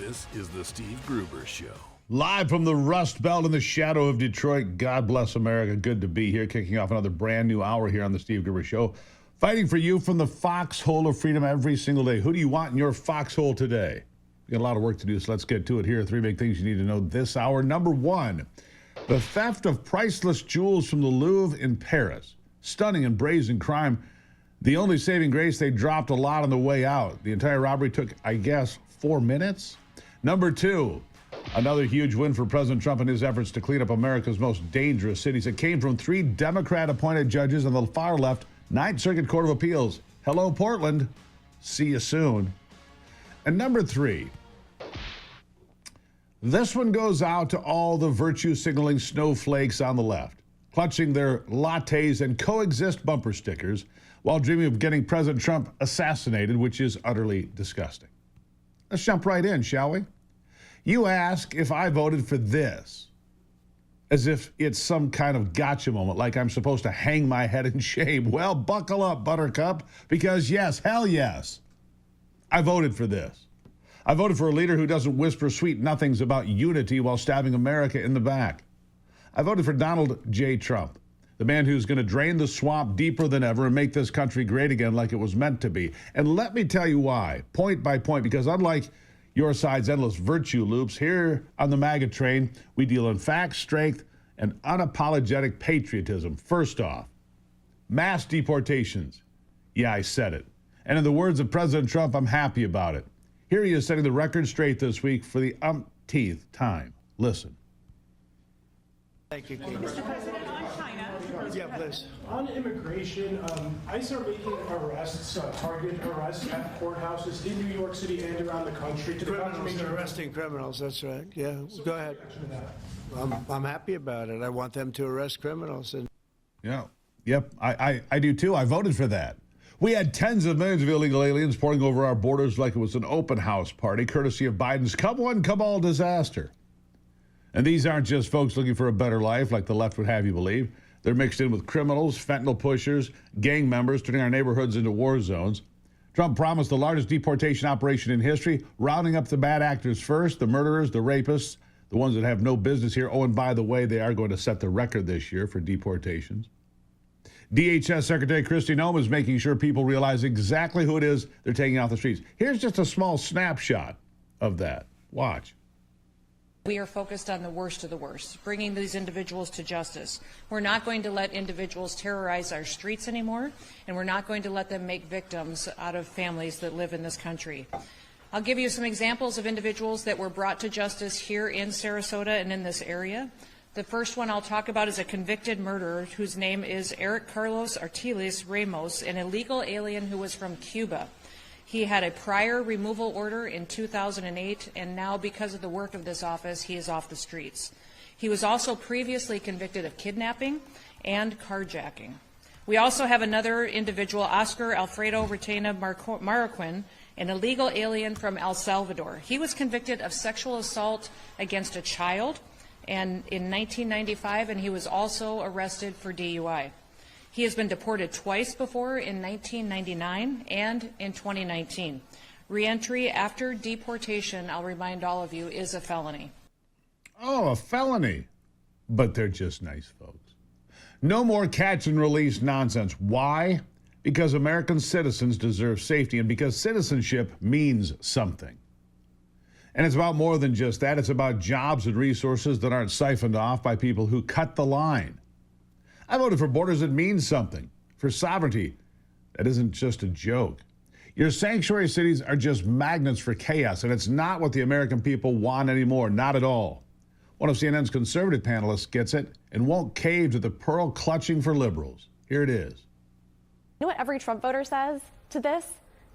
This is the Steve Gruber Show. Live from the Rust Belt in the shadow of Detroit. God bless America. Good to be here. Kicking off another brand new hour here on the Steve Gruber Show. Fighting for you from the foxhole of freedom every single day. Who do you want in your foxhole today? We got a lot of work to do, so let's get to it. Here are three big things you need to know this hour. Number one, the theft of priceless jewels from the Louvre in Paris. Stunning and brazen crime. The only saving grace, they dropped a lot on the way out. The entire robbery took, I guess, 4 minutes. Number two, another huge win for President Trump in his efforts to clean up America's most dangerous cities. It came from 3 Democrat-appointed judges on the far left, Ninth Circuit Court of Appeals. Hello, Portland. See you soon. And number three, this one goes out to all the virtue-signaling snowflakes on the left, clutching their lattes and coexist bumper stickers while dreaming of getting President Trump assassinated, which is utterly disgusting. Let's jump right in, shall we? You ask if I voted for this, as if it's some kind of gotcha moment, like I'm supposed to hang my head in shame. Well, buckle up, Buttercup, because yes, hell yes, I voted for this. I voted for a leader who doesn't whisper sweet nothings about unity while stabbing America in the back. I voted for Donald J. Trump, the man who's going to drain the swamp deeper than ever and make this country great again like it was meant to be. And let me tell you why, point by point, because unlike your side's endless virtue loops, here on the MAGA train, we deal in facts, strength, and unapologetic patriotism. First off, mass deportations. Yeah, I said it. And in the words of President Trump, I'm happy about it. Here he is setting the record straight this week for the umpteenth time. Listen. Thank you, Mr. President, on China. Yeah, please. On immigration, ICE are making arrests, target arrests at courthouses in New York City and around the country. Criminals, they're arresting criminals, that's right. Yeah, go ahead. I'm happy about it. I want them to arrest criminals. And Yep, I do too. I voted for that. We had tens of millions of illegal aliens pouring over our borders like it was an open house party, courtesy of Biden's come one, come all disaster. And these aren't just folks looking for a better life like the left would have you believe. They're mixed in with criminals, fentanyl pushers, gang members, turning our neighborhoods into war zones. Trump promised the largest deportation operation in history, rounding up the bad actors first, the murderers, the rapists, the ones that have no business here. Oh, and by the way, they are going to set the record this year for deportations. DHS Secretary Kristi Noem is making sure people realize exactly who it is they're taking off the streets. Here's just a small snapshot of that. Watch. We are focused on the worst of the worst, bringing these individuals to justice. We're not going to let individuals terrorize our streets anymore, and we're not going to let them make victims out of families that live in this country. I'll give you some examples of individuals that were brought to justice here in Sarasota and in this area. The first one I'll talk about is a convicted murderer whose name is Eric Carlos Artiles Ramos, an illegal alien who was from Cuba. He had a prior removal order in 2008, and now because of the work of this office, he is off the streets. He was also previously convicted of kidnapping and carjacking. We also have another individual, Oscar Alfredo Retena Marroquin, an illegal alien from El Salvador. He was convicted of sexual assault against a child and in 1995, and he was also arrested for DUI. He has been deported twice before, in 1999 and in 2019. Reentry after deportation, I'll remind all of you, is a felony. Oh, a felony. But they're just nice folks. No more catch and release nonsense. Why? Because American citizens deserve safety and because citizenship means something. And it's about more than just that. It's about jobs and resources that aren't siphoned off by people who cut the line. I voted for borders that mean something, for sovereignty that isn't just a joke. Your sanctuary cities are just magnets for chaos, and it's not what the American people want anymore, not at all. One of CNN's conservative panelists gets it and won't cave to the pearl clutching for liberals. Here it is. You know what every Trump voter says to this?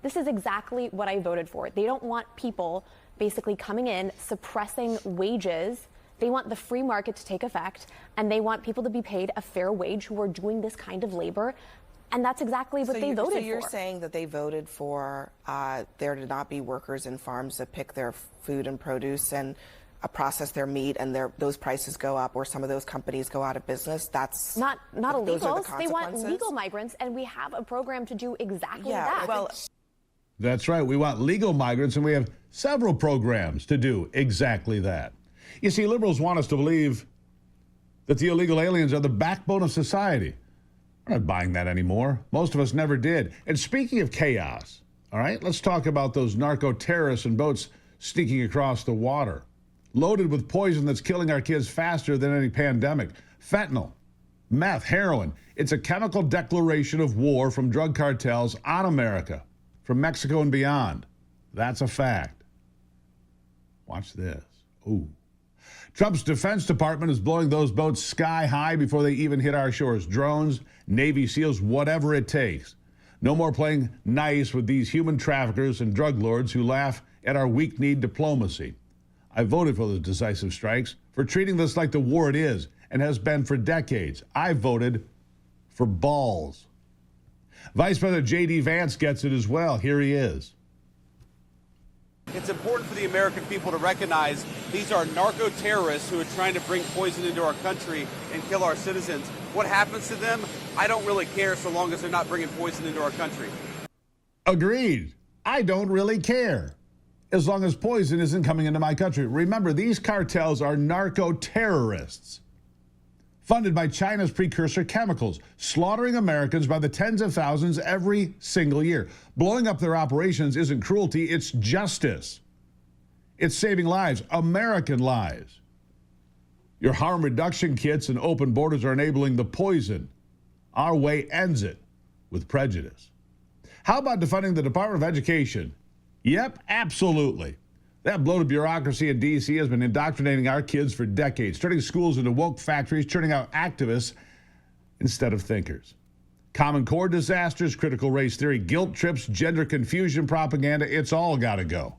This is exactly what I voted for. They don't want people basically coming in, suppressing wages. They want the free market to take effect, and they want people to be paid a fair wage who are doing this kind of labor. And that's exactly what they voted for. So you're saying that they voted for there to not be workers in farms that pick their food and produce and process their meat, and those prices go up, or some of those companies go out of business? That's not illegals. The they want legal migrants, and we have a program to do exactly that. Well, that's right. We want legal migrants, and we have several programs to do exactly that. You see, liberals want us to believe that the illegal aliens are the backbone of society. We're not buying that anymore. Most of us never did. And speaking of chaos, all right, let's talk about those narco-terrorists and boats sneaking across the water, loaded with poison that's killing our kids faster than any pandemic. Fentanyl, meth, heroin. It's a chemical declaration of war from drug cartels on America, from Mexico and beyond. That's a fact. Watch this. Ooh. Trump's Defense Department is blowing those boats sky high before they even hit our shores. Drones, Navy SEALs, whatever it takes. No more playing nice with these human traffickers and drug lords who laugh at our weak-kneed diplomacy. I voted for those decisive strikes, for treating this like the war it is and has been for decades. I voted for balls. Vice President J.D. Vance gets it as well. Here he is. It's important for the American people to recognize these are narco-terrorists who are trying to bring poison into our country and kill our citizens. What happens to them, I don't really care so long as they're not bringing poison into our country. Agreed. I don't really care as long as poison isn't coming into my country. Remember, these cartels are narco-terrorists funded by China's precursor chemicals, slaughtering Americans by the tens of thousands every single year. Blowing up their operations isn't cruelty, it's justice. It's saving lives, American lives. Your harm reduction kits and open borders are enabling the poison. Our way ends it with prejudice. How about defunding the Department of Education? Yep, absolutely. That bloated bureaucracy in D.C. has been indoctrinating our kids for decades, turning schools into woke factories, turning out activists instead of thinkers. Common Core disasters, critical race theory, guilt trips, gender confusion propaganda, it's all got to go.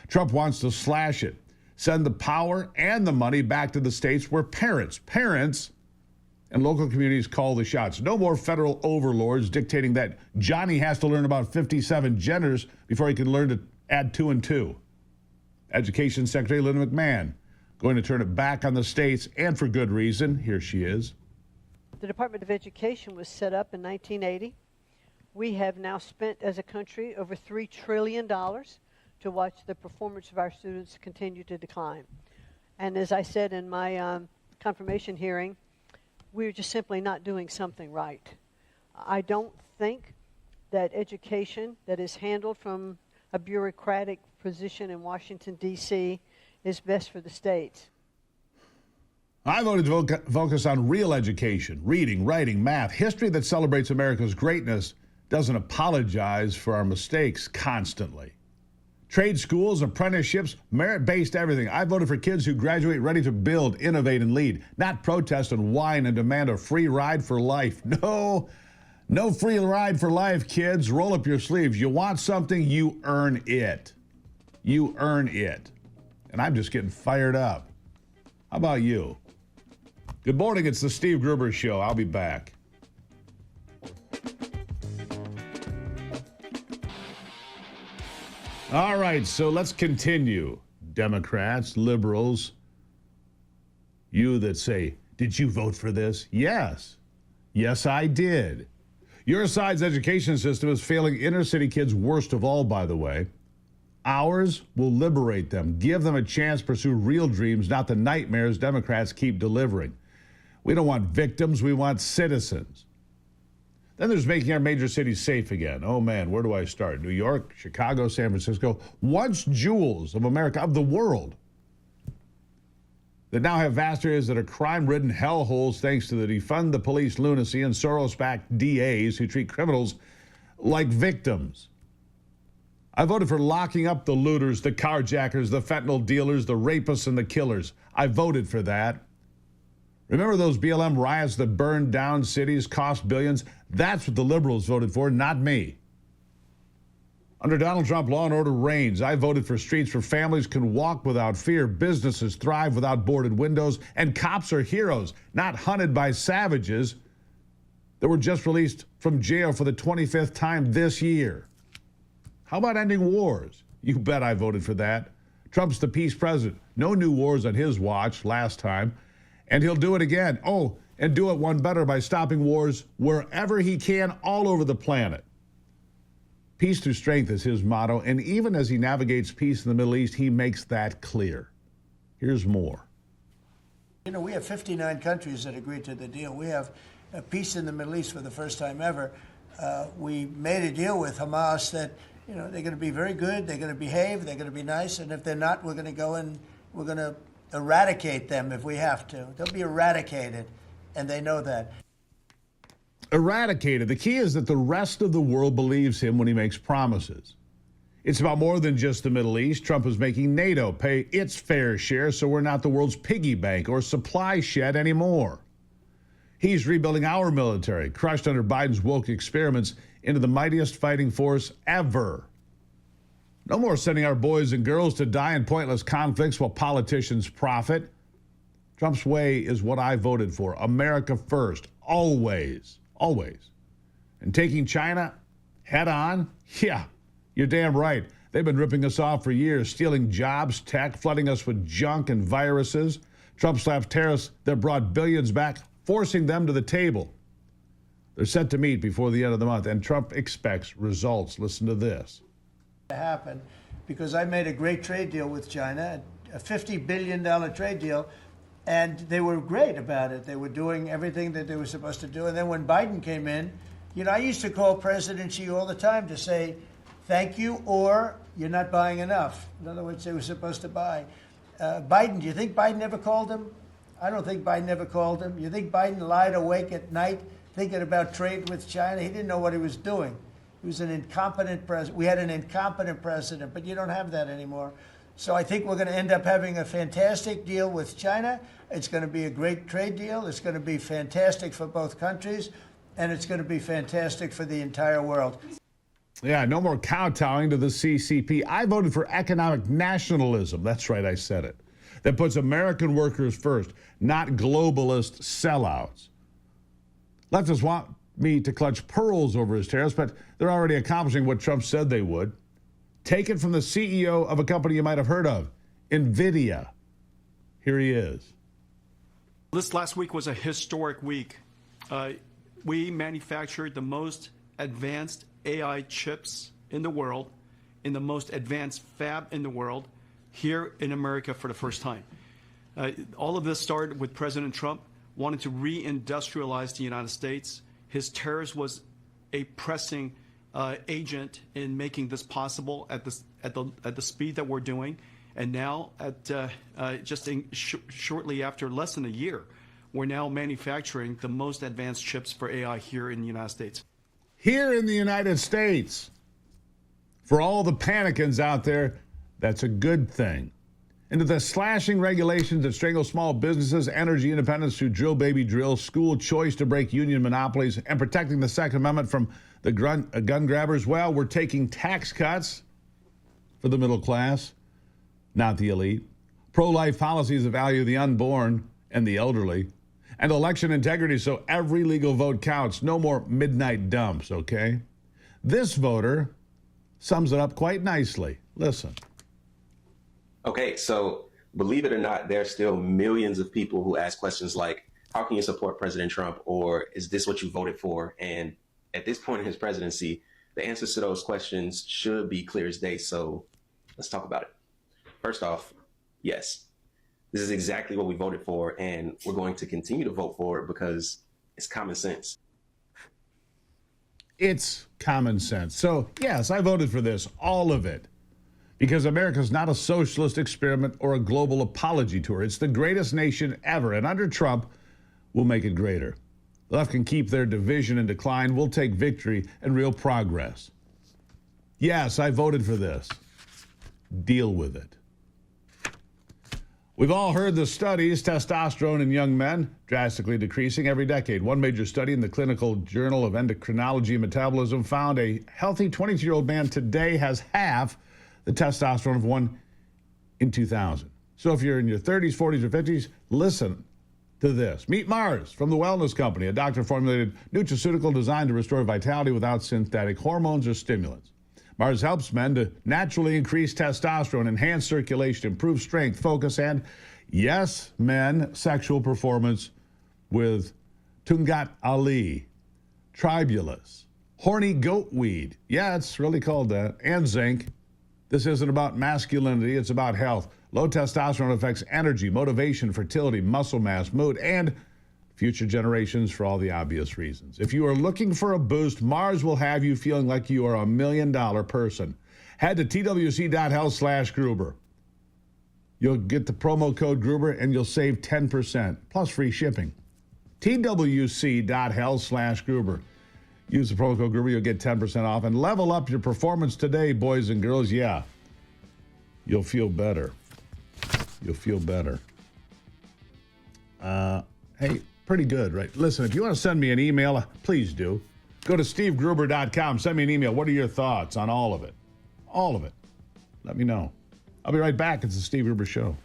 Trump wants to slash it, send the power and the money back to the states where parents and local communities call the shots. No more federal overlords dictating that Johnny has to learn about 57 genders before he can learn to add 2 and 2. Education Secretary Linda McMahon going to turn it back on the states, and for good reason. Here she is. The Department of Education was set up in 1980. We have now spent as a country over $3 trillion to watch the performance of our students continue to decline. And as I said in my confirmation hearing, we're just simply not doing something right. I don't think that education that is handled from a bureaucratic position in Washington, D.C. is best for the states. I voted to focus on real education, reading, writing, math, history that celebrates America's greatness, doesn't apologize for our mistakes constantly. Trade schools, apprenticeships, merit-based everything. I voted for kids who graduate ready to build, innovate, and lead, not protest and whine and demand a free ride for life. No free ride for life, kids. Roll up your sleeves. You want something, you earn it. You earn it. And I'm just getting fired up. How about you? Good morning. It's the Steve Gruber Show. I'll be back. All right, so let's continue. Democrats, liberals, you that say, did you vote for this? Yes. Yes, I did. Your side's education system is failing inner city kids worst of all, by the way. Ours will liberate them, give them a chance to pursue real dreams, not the nightmares Democrats keep delivering. We don't want victims, we want citizens. Then there's making our major cities safe again. Oh man, where do I start? New York, Chicago, San Francisco, once jewels of America, of the world, that now have vast areas that are crime-ridden hellholes thanks to the defund the police lunacy and Soros-backed DAs who treat criminals like victims. I voted for locking up the looters, the carjackers, the fentanyl dealers, the rapists, and the killers. I voted for that. Remember those BLM riots that burned down cities, cost billions? That's what the liberals voted for, not me. Under Donald Trump, law and order reigns. I voted for streets where families can walk without fear, businesses thrive without boarded windows, and cops are heroes, not hunted by savages that were just released from jail for the 25th time this year. How about ending wars? You bet I voted for that. Trump's the peace president. No new wars on his watch last time, and he'll do it again. Oh, and do it one better by stopping wars wherever he can all over the planet. Peace through strength is his motto, and even as he navigates peace in the Middle East, he makes that clear. Here's more. You know, we have 59 countries that agreed to the deal. We have peace in the Middle East for the first time ever. We made a deal with Hamas that, you know, they're going to be very good, they're going to behave, they're going to be nice, and if they're not, we're going to go and we're going to eradicate them if we have to. They'll be eradicated, and they know that. Eradicated. The key is that the rest of the world believes him when he makes promises. It's about more than just the Middle East. Trump is making NATO pay its fair share so we're not the world's piggy bank or supply shed anymore. He's rebuilding our military, crushed under Biden's woke experiments, into the mightiest fighting force ever. No more sending our boys and girls to die in pointless conflicts while politicians profit. Trump's way is what I voted for. America first, always. Always. And taking China head on? Yeah, you're damn right. They've been ripping us off for years, stealing jobs, tech, flooding us with junk and viruses. Trump slapped tariffs that brought billions back, forcing them to the table. They're set to meet before the end of the month, and Trump expects results. Listen to this. Happen because I made a great trade deal with China, a $50 billion trade deal. And they were great about it. They were doing everything that they were supposed to do. And then when Biden came in, you know, I used to call President Xi all the time to say, thank you, or you're not buying enough. In other words, they were supposed to buy. Biden, do you think Biden ever called him? I don't think Biden ever called him. You think Biden lied awake at night thinking about trade with China? He didn't know what he was doing. He was an incompetent president. We had an incompetent president, but you don't have that anymore. So I think we're going to end up having a fantastic deal with China. It's going to be a great trade deal. It's going to be fantastic for both countries, and it's going to be fantastic for the entire world. Yeah, no more kowtowing to the CCP. I voted for economic nationalism. That's right, I said it. That puts American workers first, not globalist sellouts. Leftists want me to clutch pearls over his tariffs, but they're already accomplishing what Trump said they would. Take it from the CEO of a company you might have heard of, NVIDIA. Here he is. This last week was a historic week. We manufactured the most advanced AI chips in the world, in the most advanced fab in the world, here in America for the first time. All of this started with President Trump wanting to reindustrialize the United States. His tariffs was a pressing agent in making this possible at the speed that we're doing, and now shortly after less than a year, we're now manufacturing the most advanced chips for AI here in the United States. Here in the United States, for all the panicans out there, that's a good thing. Into the slashing regulations that strangle small businesses, energy independence through drill baby drill, school choice to break union monopolies, and protecting the Second Amendment from the gun grabbers. Well, we're taking tax cuts for the middle class, not the elite. Pro-life policies that value the unborn and the elderly. And election integrity so every legal vote counts. No more midnight dumps, okay? This voter sums it up quite nicely. Listen. Okay, so believe it or not, there are still millions of people who ask questions like, how can you support President Trump? Or is this what you voted for? And at this point in his presidency, the answers to those questions should be clear as day. So let's talk about it. First off, yes, this is exactly what we voted for. And we're going to continue to vote for it because it's common sense. It's common sense. So, yes, I voted for this, all of it. Because America's not a socialist experiment or a global apology tour. It's the greatest nation ever. And under Trump, we'll make it greater. The left can keep their division and decline. We'll take victory and real progress. Yes, I voted for this. Deal with it. We've all heard the studies, testosterone in young men drastically decreasing every decade. One major study in the Clinical Journal of Endocrinology and Metabolism found a healthy 22-year-old man today has half the testosterone of one in 2000. So if you're in your 30s, 40s, or 50s, listen to this. Meet Mars from the Wellness Company, a doctor-formulated nutraceutical designed to restore vitality without synthetic hormones or stimulants. Mars helps men to naturally increase testosterone, enhance circulation, improve strength, focus, and, yes, men, sexual performance with Tungat Ali, Tribulus, Horny goat weed. Yeah, it's really called that. And zinc. This isn't about masculinity, it's about health. Low testosterone affects energy, motivation, fertility, muscle mass, mood, and future generations for all the obvious reasons. If you are looking for a boost, Mars will have you feeling like you are $1 million person. Head to twc.health/Gruber. You'll get the promo code Gruber and you'll save 10% plus free shipping. twc.health/Gruber. Use the promo code Gruber, you'll get 10% off and level up your performance today, boys and girls. Yeah, you'll feel better. You'll feel better. Hey, pretty good, right? Listen, if you want to send me an email, please do. Go to stevegruber.com. Send me an email. What are your thoughts on all of it? All of it. Let me know. I'll be right back. It's the Steve Gruber Show.